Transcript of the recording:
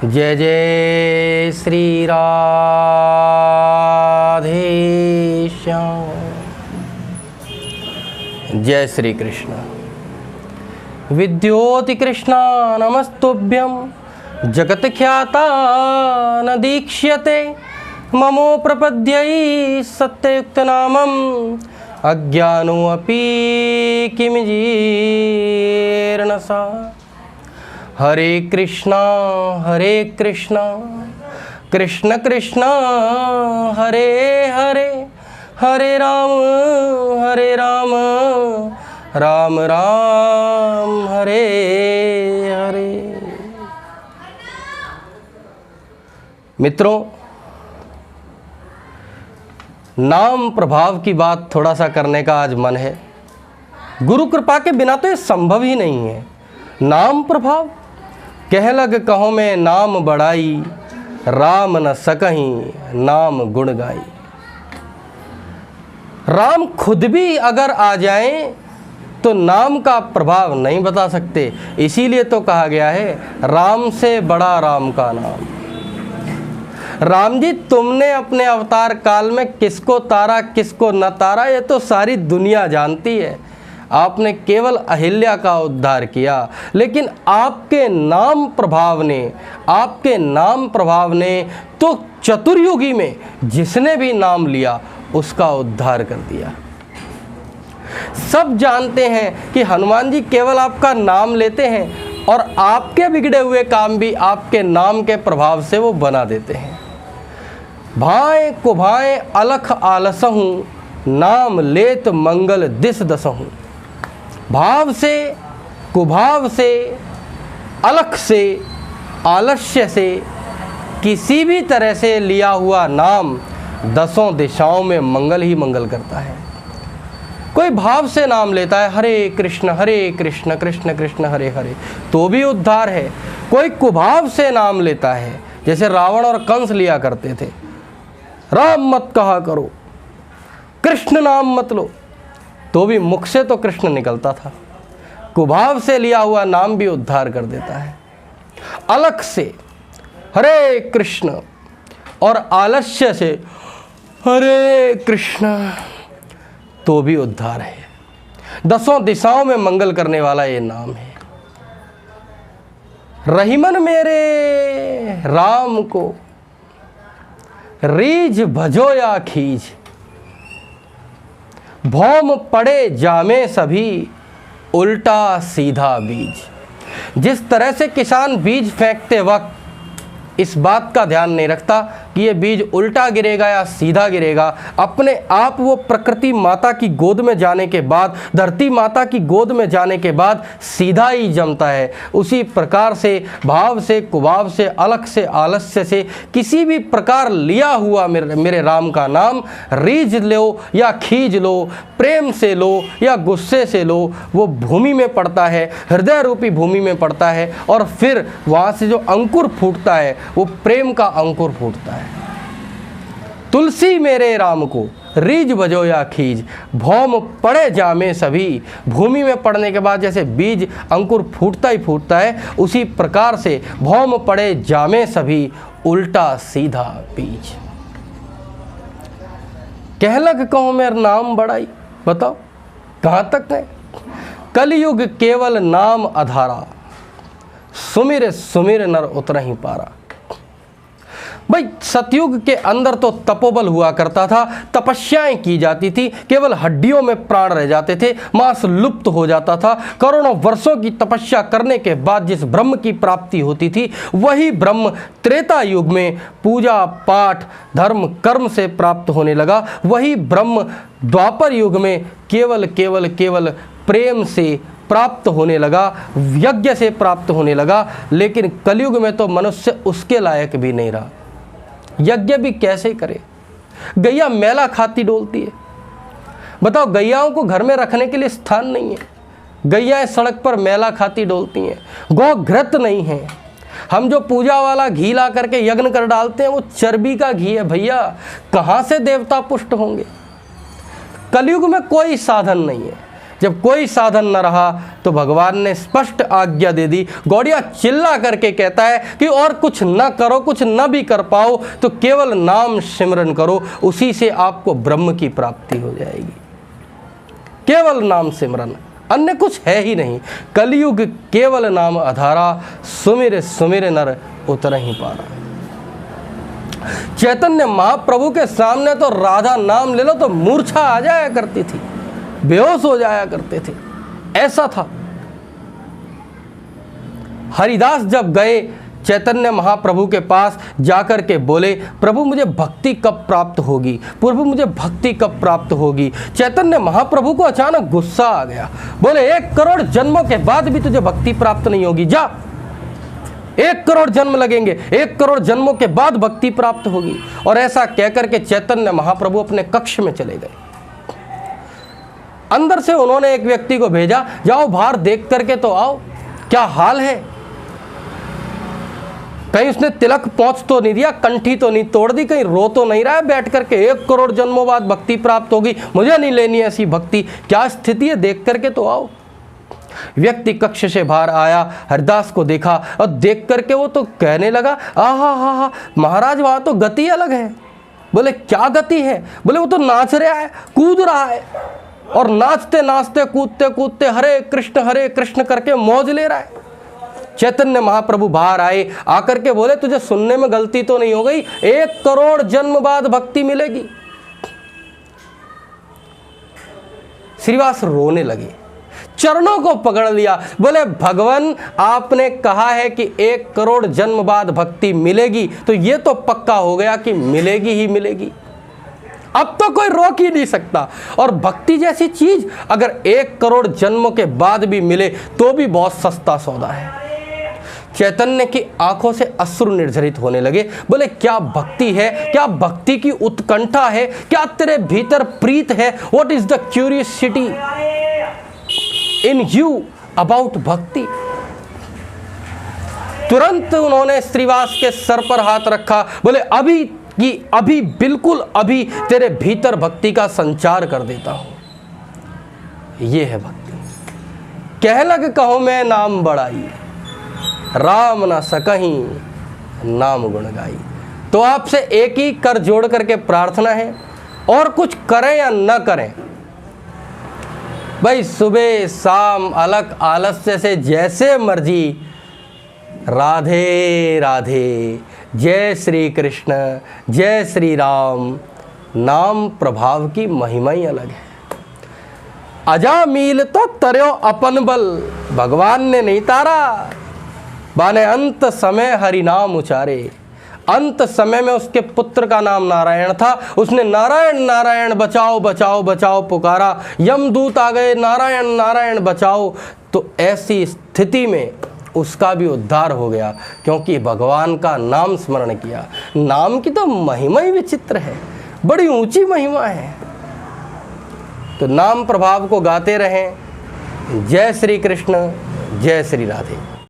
जय जय श्री राधे श्याम। जय श्री कृष्ण। विद्योति कृष्णा नमस्तुभ्यं जगत ख्याता न दीक्ष्यते ममो प्रपद्यै सत्ययुक्त नामम् अज्ञानोऽपि किमिजीर्ण सा। हरे कृष्णा कृष्ण कृष्ण हरे हरे, हरे राम राम राम हरे हरे। मित्रों, नाम प्रभाव की बात थोड़ा सा करने का आज मन है। गुरु कृपा के बिना तो ये संभव ही नहीं है। नाम प्रभाव कह लग कहो में नाम बढ़ाई, राम न सकहीं नाम गुण गाई। राम खुद भी अगर आ जाएं तो नाम का प्रभाव नहीं बता सकते। इसीलिए तो कहा गया है राम से बड़ा राम का नाम। राम जी, तुमने अपने अवतार काल में किसको तारा किसको न तारा ये तो सारी दुनिया जानती है। आपने केवल अहिल्या का उद्धार किया, लेकिन आपके नाम प्रभाव ने तो चतुर्युगी में जिसने भी नाम लिया उसका उद्धार कर दिया। सब जानते हैं कि हनुमान जी केवल आपका नाम लेते हैं और आपके बिगड़े हुए काम भी आपके नाम के प्रभाव से वो बना देते हैं। भाए कुभाए अलख आलसहूँ, नाम लेत मंगल दिस दसहूँ। भाव से, कुभाव से, अलख से, आलस्य से, किसी भी तरह से लिया हुआ नाम दसों दिशाओं में मंगल ही मंगल करता है। कोई भाव से नाम लेता है हरे कृष्ण कृष्ण कृष्ण हरे हरे, तो भी उद्धार है। कोई कुभाव से नाम लेता है, जैसे रावण और कंस लिया करते थे, राम मत कहा करो, कृष्ण नाम मत लो, तो भी मुख से तो कृष्ण निकलता था। कुभाव से लिया हुआ नाम भी उद्धार कर देता है। अलख से हरे कृष्ण और आलस्य से हरे कृष्ण, तो भी उद्धार है। दसों दिशाओं में मंगल करने वाला ये नाम है। रहीमन मेरे राम को, रीझ भजो या खींच, भौम पड़े जामे सभी, उल्टा सीधा बीज। जिस तरह से किसान बीज फेंकते वक्त इस बात का ध्यान नहीं रखता कि ये बीज उल्टा गिरेगा या सीधा गिरेगा, अपने आप वो प्रकृति माता की गोद में जाने के बाद, धरती माता की गोद में जाने के बाद सीधा ही जमता है। उसी प्रकार से भाव से, कुभाव से, अलख से, आलस्य से किसी भी प्रकार लिया हुआ मेरे राम का नाम रीझ लो या खींच लो, प्रेम से लो या गुस्से से लो, वो भूमि में पड़ता है, हृदय रूपी भूमि में पड़ता है, और फिर वहाँ से जो अंकुर फूटता है वो प्रेम का अंकुर फूटता है। तुलसी मेरे राम को, रीझ बजो या खींच, भौम पड़े जामे सभी। भूमि में पड़ने के बाद जैसे बीज अंकुर फूटता ही फूटता है, उसी प्रकार से भौम पड़े जामे सभी, उल्टा सीधा बीज। कह लग कहो मेरा नाम बढ़ाई, बताओ कहाँ तक है। कलयुग केवल नाम आधारा, सुमिर सुमिर नर उतर ही पारा। भाई, सतयुग के अंदर तो तपोबल हुआ करता था, तपस्याएं की जाती थी, केवल हड्डियों में प्राण रह जाते थे, मांस लुप्त हो जाता था। करोड़ों वर्षों की तपस्या करने के बाद जिस ब्रह्म की प्राप्ति होती थी, वही ब्रह्म त्रेता युग में पूजा पाठ धर्म कर्म से प्राप्त होने लगा। वही ब्रह्म द्वापर युग में केवल केवल केवल प्रेम से प्राप्त होने लगा, यज्ञ से प्राप्त होने लगा। लेकिन कलयुग में तो मनुष्य उसके लायक भी नहीं रहा। यज्ञ भी कैसे करे? गैया मैला खाती डोलती है। बताओ, गैयाओं को घर में रखने के लिए स्थान नहीं है। गैयाएं सड़क पर मैला खाती डोलती हैं। गौ घृत नहीं है। हम जो पूजा वाला घी ला करके यज्ञ कर डालते हैं वो चर्बी का घी है। भैया, कहाँ से देवता पुष्ट होंगे? कलयुग में कोई साधन नहीं है। जब कोई साधन न रहा तो भगवान ने स्पष्ट आज्ञा दे दी। गौड़िया चिल्ला करके कहता है कि और कुछ न करो, कुछ न भी कर पाओ तो केवल नाम सिमरन करो, उसी से आपको ब्रह्म की प्राप्ति हो जाएगी। केवल नाम सिमरन, अन्य कुछ है ही नहीं। कलयुग केवल नाम आधारा, सुमिर सुमिर नर उतर ही पारा। चैतन्य महाप्रभु के सामने तो राधा नाम ले लो तो मूर्छा आ जाया करती थी, बेहोश हो जाया करते थे, ऐसा था। हरिदास जब गए चैतन्य महाप्रभु के पास जाकर के बोले, प्रभु मुझे भक्ति कब प्राप्त होगी, प्रभु मुझे भक्ति कब प्राप्त होगी। चैतन्य महाप्रभु को अचानक गुस्सा आ गया, बोले 1 करोड़ जन्मों के बाद भी तुझे भक्ति प्राप्त नहीं होगी, जा 1 करोड़ जन्म लगेंगे, 1 करोड़ जन्मों के बाद भक्ति प्राप्त होगी। और ऐसा कहकर के चैतन्य महाप्रभु अपने कक्ष में चले गए। अंदर से उन्होंने एक व्यक्ति को भेजा, जाओ बाहर देख करके तो आओ क्या हाल है, कहीं उसने तिलक पहुंच तो नहीं दिया, कंठी तो नहीं तोड़ दी, कहीं रो तो नहीं रहा है बैठ करके 1 करोड़ जन्मों बाद भक्ति प्राप्त होगी, मुझे नहीं लेनी ऐसी भक्ति, क्या स्थिति है देख करके तो आओ। व्यक्ति कक्ष से बाहर आया, हरिदास को देखा और देख करके वो तो कहने लगा, आहा हा हा महाराज वहां तो गति अलग है। बोले क्या गति है? बोले वो तो नाच रहा है, कूद रहा है, और नाचते नाचते कूदते कूदते हरे कृष्ण करके मौज ले रहा है। चैतन्य महाप्रभु बाहर आए, आकर के बोले तुझे सुनने में गलती तो नहीं हो गई, 1 करोड़ जन्म बाद भक्ति मिलेगी। श्रीवास रोने लगे, चरणों को पकड़ लिया, बोले भगवान आपने कहा है कि 1 करोड़ जन्म बाद भक्ति मिलेगी, तो ये तो पक्का हो गया कि मिलेगी ही मिलेगी, अब तो कोई रोक ही नहीं सकता। और भक्ति जैसी चीज अगर 1 करोड़ जन्मों के बाद भी मिले तो भी बहुत सस्ता सौदा है। चैतन्य की आंखों से अश्रु निर्झरित होने लगे, बोले क्या भक्ति है, क्या भक्ति की उत्कंठा है, क्या तेरे भीतर प्रीत है, what is the curiosity in you about भक्ति। तुरंत उन्होंने श्रीवास के सर पर हाथ रखा, बोले अभी बिल्कुल अभी तेरे भीतर भक्ति का संचार कर देता हूं। ये है भक्ति। कह लग कहो मैं नाम बढ़ाई, राम ना सकहीं नाम गुण गाई। तो आपसे एक ही कर जोड़ करके प्रार्थना है, और कुछ करें या न करें, भाई सुबह शाम अलग आलस्य से जैसे मर्जी राधे राधे, जय श्री कृष्ण, जय श्री राम, नाम प्रभाव की महिमा ही अलग है। अजा मील तो तरयो अपन बल, भगवान ने नहीं तारा, बाने अंत समय हरि नाम उचारे। अंत समय में उसके पुत्र का नाम नारायण था, उसने नारायण नारायण बचाओ बचाओ बचाओ पुकारा, यमदूत आ गए नारायण नारायण बचाओ। तो ऐसी स्थिति में उसका भी उद्धार हो गया, क्योंकि भगवान का नाम स्मरण किया। नाम की तो महिमा ही विचित्र है, बड़ी ऊंची महिमा है। तो नाम प्रभाव को गाते रहें। जय श्री कृष्ण, जय श्री राधे।